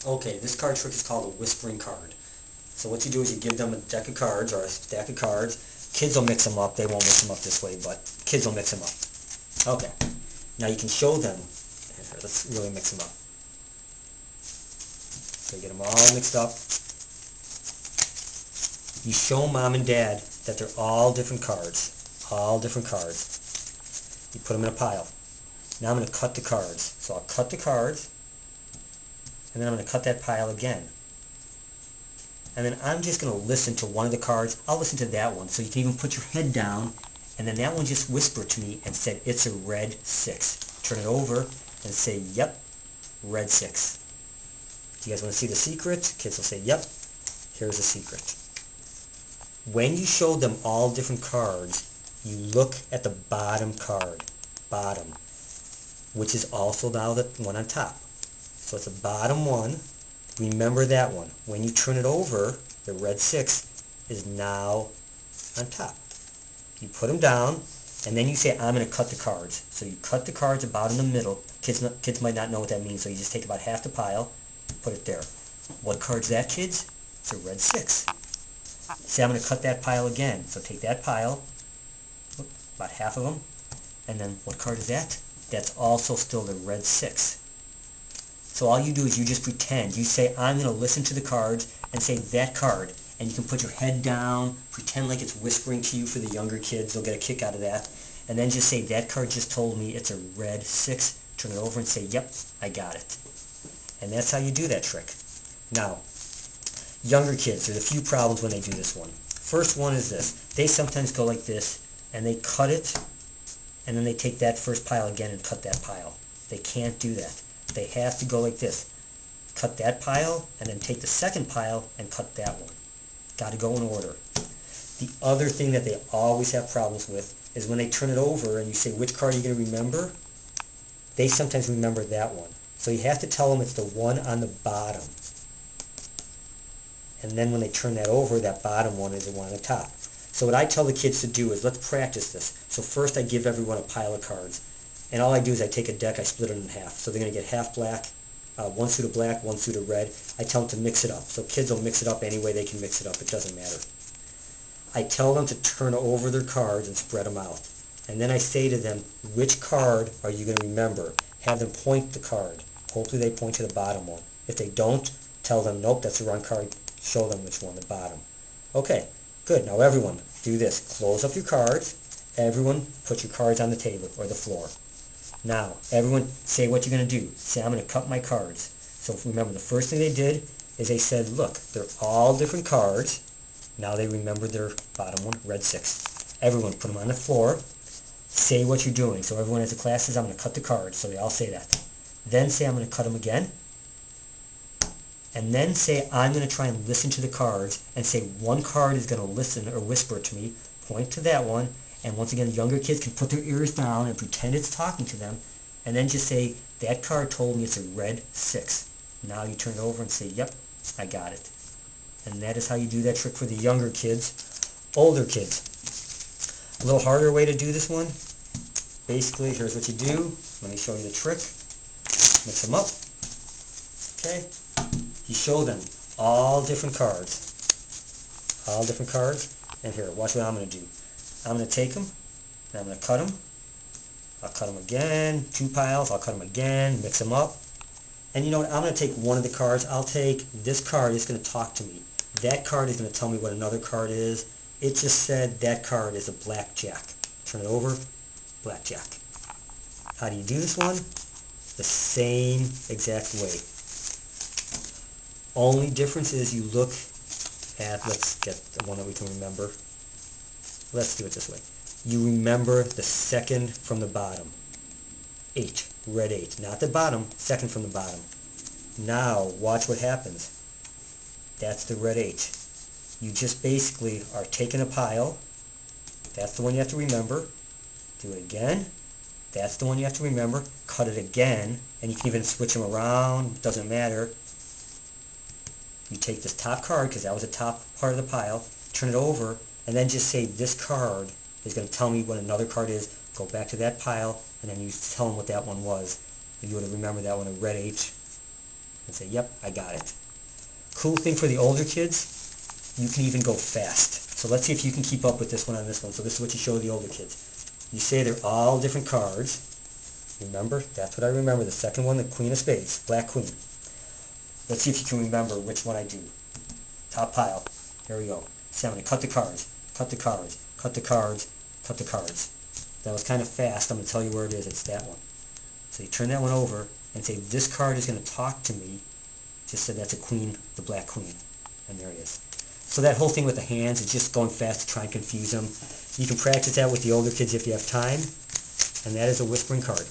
Okay, this card trick is called a whispering card. So what you do is you give them a deck of cards or a stack of cards. Kids will mix them up. They won't mix them up this way, but kids will mix them up. Okay. Now you can show them. Here, let's really mix them up. So you get them all mixed up. You show mom and dad that they're all different cards. All different cards. You put them in a pile. Now I'm going to cut the cards. So I'll cut the cards, and then I'm going to cut that pile again. And then I'm just going to listen to one of the cards. I'll listen to that one. So you can even put your head down, and then that one just whispered to me and said, it's a red 6. Turn it over and say, yep, red 6. Do you guys want to see the secret? Kids will say, yep, here's the secret. When you show them all different cards, you look at the bottom card, bottom, which is also now the one on top. So it's the bottom one. Remember that one. When you turn it over, the red 6 is now on top. You put them down, and then you say, I'm going to cut the cards. So you cut the cards about in the middle. Kids might not know what that means, so you just take about half the pile, put it there. What card's that, kids? It's a red 6. Say, I'm going to cut that pile again. So take that pile, about half of them, and then what card is that? That's also still the red 6. So all you do is you just pretend. You say, I'm going to listen to the cards and say that card. And you can put your head down, pretend like it's whispering to you for the younger kids. They'll get a kick out of that. And then just say, that card just told me it's a red 6. Turn it over and say, yep, I got it. And that's how you do that trick. Now, younger kids, there's a few problems when they do this one. First one is this. They sometimes go like this, and they cut it, and then they take that first pile again and cut that pile. They can't do that. They have to go like this. Cut that pile, and then take the second pile and cut that one. Got to go in order. The other thing that they always have problems with is when they turn it over and you say, which card are you going to remember? They sometimes remember that one. So you have to tell them it's the one on the bottom. And then when they turn that over, that bottom one is the one on the top. So what I tell the kids to do is, let's practice this. So first I give everyone a pile of cards. And all I do is I take a deck, I split it in half. So they're going to get half black, one suit of black, one suit of red. I tell them to mix it up. So kids will mix it up any way they can mix it up. It doesn't matter. I tell them to turn over their cards and spread them out. And then I say to them, which card are you going to remember? Have them point the card. Hopefully they point to the bottom one. If they don't, tell them, nope, that's the wrong card. Show them which one, the bottom. Okay, good. Now everyone, do this. Close up your cards. Everyone, put your cards on the table or the floor. Now, everyone say what you're going to do. Say, I'm going to cut my cards. So remember, the first thing they did is they said, look, they're all different cards. Now they remember their bottom one, red 6. Everyone, put them on the floor. Say what you're doing. So everyone as a class says, I'm going to cut the cards. So they all say that. Then say, I'm going to cut them again. And then say, I'm going to try and listen to the cards and say one card is going to listen or whisper to me. Point to that one. And once again, younger kids can put their ears down and pretend it's talking to them. And then just say, that card told me it's a red 6. Now you turn it over and say, yep, I got it. And that is how you do that trick for the younger kids. Older kids, a little harder way to do this one. Basically, here's what you do. Let me show you the trick. Mix them up. Okay. You show them all different cards. All different cards. And here, watch what I'm going to do. I'm going to take them, and I'm going to cut them. I'll cut them again, 2 piles. I'll cut them again, mix them up. And you know what? I'm going to take one of the cards. I'll take this card. It's going to talk to me. That card is going to tell me what another card is. It just said that card is a blackjack. Turn it over, blackjack. How do you do this one? The same exact way. Only difference is you look at, let's get the one that we can remember. Let's do it this way. You remember the second from the bottom. 8, red 8. Not the bottom, second from the bottom. Now, watch what happens. That's the red 8. You just basically are taking a pile. That's the one you have to remember. Do it again. That's the one you have to remember. Cut it again, and you can even switch them around. Doesn't matter. You take this top card, because that was the top part of the pile, turn it over, and then just say, this card is going to tell me what another card is. Go back to that pile, and then you tell them what that one was. You would have remembered that one, a red 8. and say, yep, I got it. Cool thing for the older kids, you can even go fast. So let's see if you can keep up with this one on this one. So this is what you show the older kids. You say they're all different cards. Remember? That's what I remember. The second one, the Queen of Spades, Black Queen. Let's see if you can remember which one I do. Top pile. Here we go. See, I'm going to cut the cards, cut the cards, cut the cards, cut the cards. That was kind of fast. I'm going to tell you where it is. It's that one. So you turn that one over and say, this card is going to talk to me. Just said that's a queen, the Black Queen. And there it is. So that whole thing with the hands is just going fast to try and confuse them. You can practice that with the older kids if you have time. And that is a whispering card.